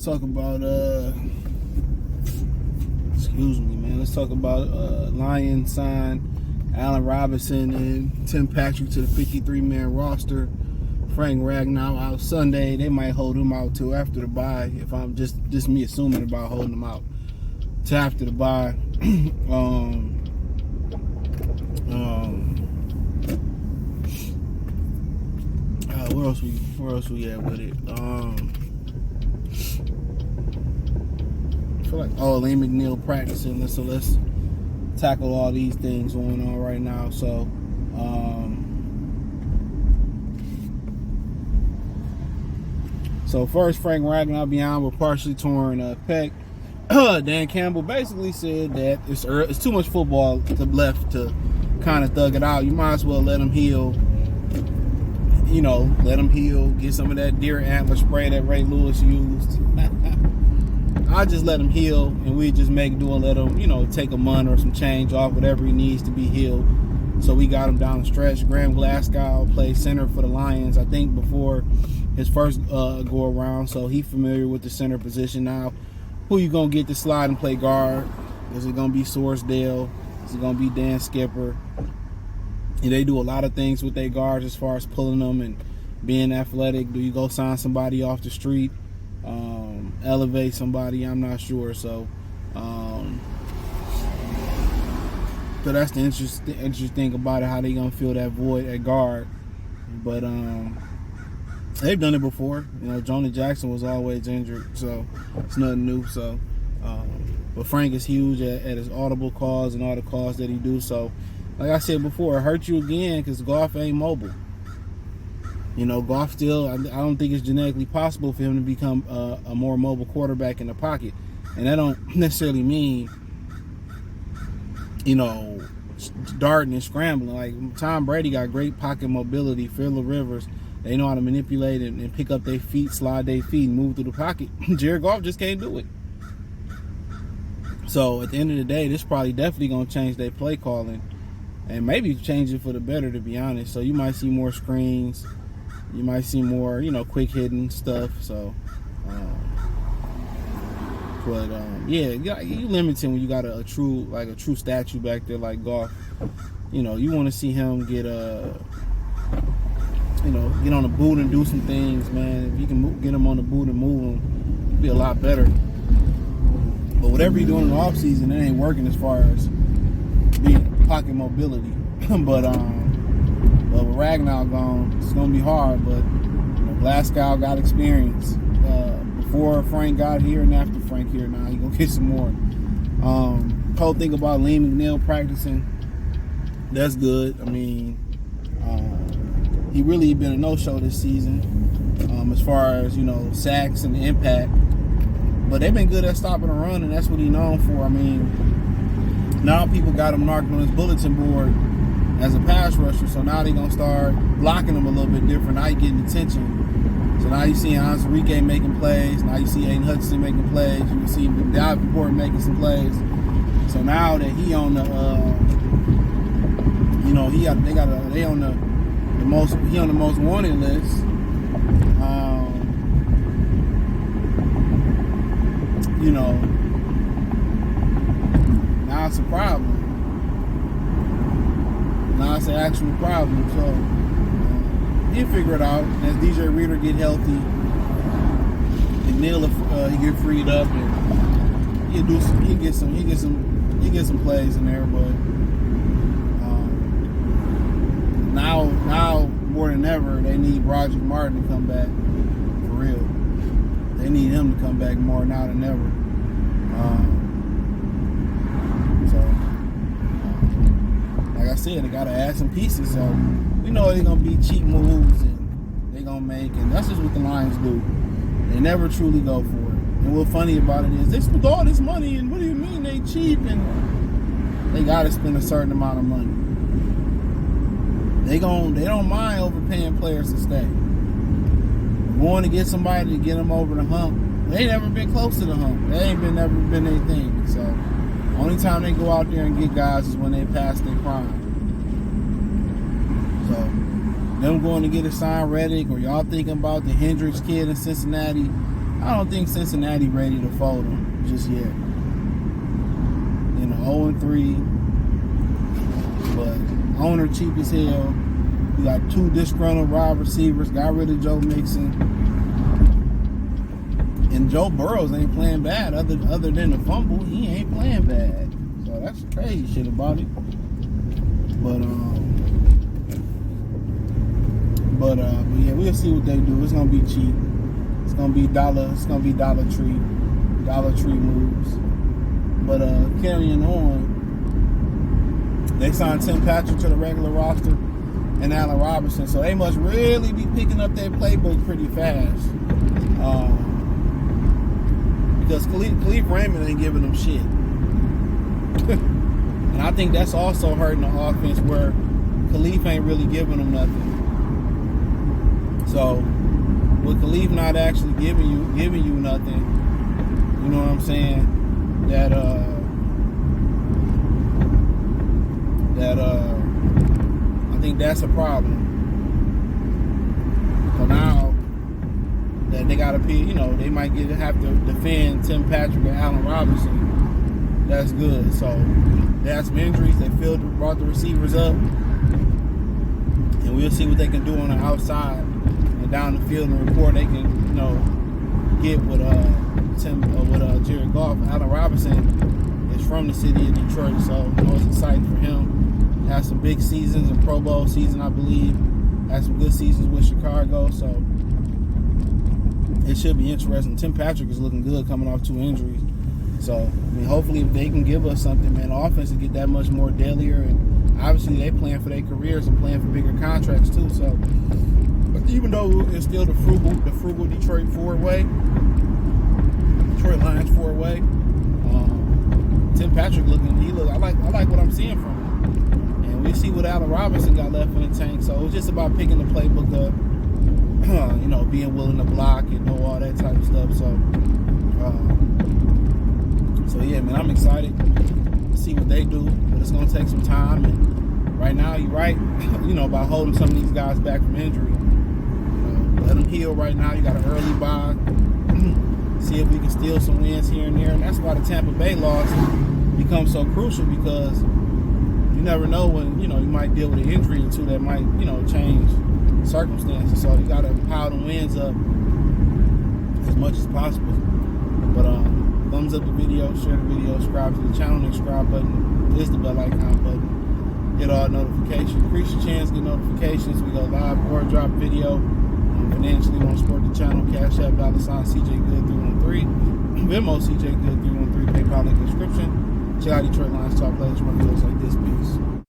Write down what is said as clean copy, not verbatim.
let's talk about excuse me, man. Let's talk about Lions signed Allen Robinson and Tim Patrick to the 53-man roster. Frank Ragnow out Sunday. They might hold him out till after the bye. If I'm just me assuming about holding him out till after the bye. Where else we at with it? I feel like Alim McNeil practicing. So let's tackle all these things going on right now. So first, Frank Ragnow beyond with partially torn pec. Dan Campbell basically said that it's too much football left to kind of thug it out. You might as well let him heal. Let him heal. Get some of that deer antler spray that Ray Lewis used. I just let him heal, and we just let him, take a month or some change off, whatever he needs to be healed. So we got him down the stretch. Graham Glasgow played center for the Lions, I think, before his first go around. So he's familiar with the center position now. Who you gonna get to slide and play guard? Is it gonna be Sorsdale? Is it gonna be Dan Skipper? And they do a lot of things with their guards as far as pulling them and being athletic. Do you go sign somebody off the street? Elevate somebody? I'm not sure. So that's the interesting thing about it, how they gonna fill that void at guard. But they've done it before. Jonah Jackson was always injured, so it's nothing new. So, but Frank is huge at his audible calls and all the calls that he do. So, like I said before, it hurts you again because Goff ain't mobile. Goff still, I don't think it's genetically possible for him to become a more mobile quarterback in the pocket. And that don't necessarily mean, darting and scrambling. Like Tom Brady got great pocket mobility. Phillip Rivers, they know how to manipulate and pick up their feet, slide their feet, and move through the pocket. Jared Goff just can't do it. So at the end of the day, this probably definitely going to change their play calling. And maybe change it for the better, to be honest. So you might see more screens. You might see more, quick hitting stuff. So, yeah, you limiting when you got a true statue back there like Goff. You want to see him get get on the boot and do some things, man. If you can get him on the boot and move him, it'd be a lot better. But whatever you're doing in the offseason, it ain't working as far as being pocket mobility. but with Ragnow gone, it's gonna be hard. But Glasgow got experience before Frank got here and after Frank here. Now he gonna get some more. Whole thing about Alim McNeil practicing, that's good. I mean, he really been a no-show this season as far as sacks and impact. But they've been good at stopping the run, and that's what he's known for. I mean, now people got him marked on his bulletin board as a pass rusher, so now they're going to start blocking him a little bit different. Now you're getting attention. So now you see Hans Enrique making plays. Now you see Aiden Hutchinson making plays. You can see Davenport making some plays. So now that he on the, they on the most wanted list. Now it's a problem. Now it's an actual problem. So he'll figure it out as DJ Reader get healthy. McNeil, he get freed up and he get some plays in there. But now more than ever, they need Roger Martin to come back for real. They need him to come back more now than ever. Like I said, they got to add some pieces. So we know they're going to be cheap moves and they're going to make, and that's just what the Lions do. They never truly go for it. And what's funny about it is they spend all this money, and what do you mean they cheap? And they got to spend a certain amount of money. They don't mind overpaying players to stay. Going to get somebody to get them over the hump. They ain't never been close to the hump. They ain't never been anything. So only time they go out there and get guys is when they pass their prime. So them going to get a signed Reddick, or y'all thinking about the Hendricks kid in Cincinnati, I don't think Cincinnati ready to fold them just yet. 0-3, but owner cheap as hell. We got 2 disgruntled wide receivers. Got rid of Joe Mixon, and Joe Burrows ain't playing bad. Other than the fumble, he ain't playing bad. So that's crazy shit about it. But yeah, we'll see what they do. It's gonna be cheap. It's gonna be Dollar Tree moves. But carrying on, they signed Tim Patrick to the regular roster and Allen Robinson, so they must really be picking up their playbook pretty fast. Because Khalif Raymond ain't giving them shit. And I think that's also hurting the offense, where Khalif ain't really giving them nothing. So with Khalif not actually giving you nothing, you know what I'm saying? That I think that's a problem. So now that they gotta be, they might have to defend Tim Patrick and Allen Robinson. That's good. So they had some injuries. They brought the receivers up, and we'll see what they can do on the outside and down the field, and report they can, get with Jared Goff. Allen Robinson is from the city of Detroit, so it's exciting for him. Had some big seasons, a Pro Bowl season, I believe. Had some good seasons with Chicago, so it should be interesting. Tim Patrick is looking good coming off 2 injuries. So, hopefully if they can give us something, man, the offense will get that much more deadlier, and obviously they playing for their careers and playing for bigger contracts too. So, but even though it's still the frugal Detroit Lions 4-way, Tim Patrick I like what I'm seeing from him. And we see what Allen Robinson got left in the tank. So it's just about picking the playbook up, being willing to block and all that type of stuff. So yeah, man, I'm excited to see what they do, but it's gonna take some time. And right now, you're right, by holding some of these guys back from injury. Let them heal right now. You got an early bye. See if we can steal some wins here and there. And that's why the Tampa Bay loss becomes so crucial, because you never know when, you might deal with an injury or two that might, change circumstances. So you got to pile the wins up as much as possible. But thumbs up the video, share the video, subscribe to the channel. The subscribe button is the bell icon button. Get all notifications. Increase your chance to get notifications. We go live or drop video. Financially, want to support the channel. Cash App, $CJ Good313. Venmo, CJ Good313. PayPal link description. Check out Detroit Lions Talk Players. More videos like this. Peace.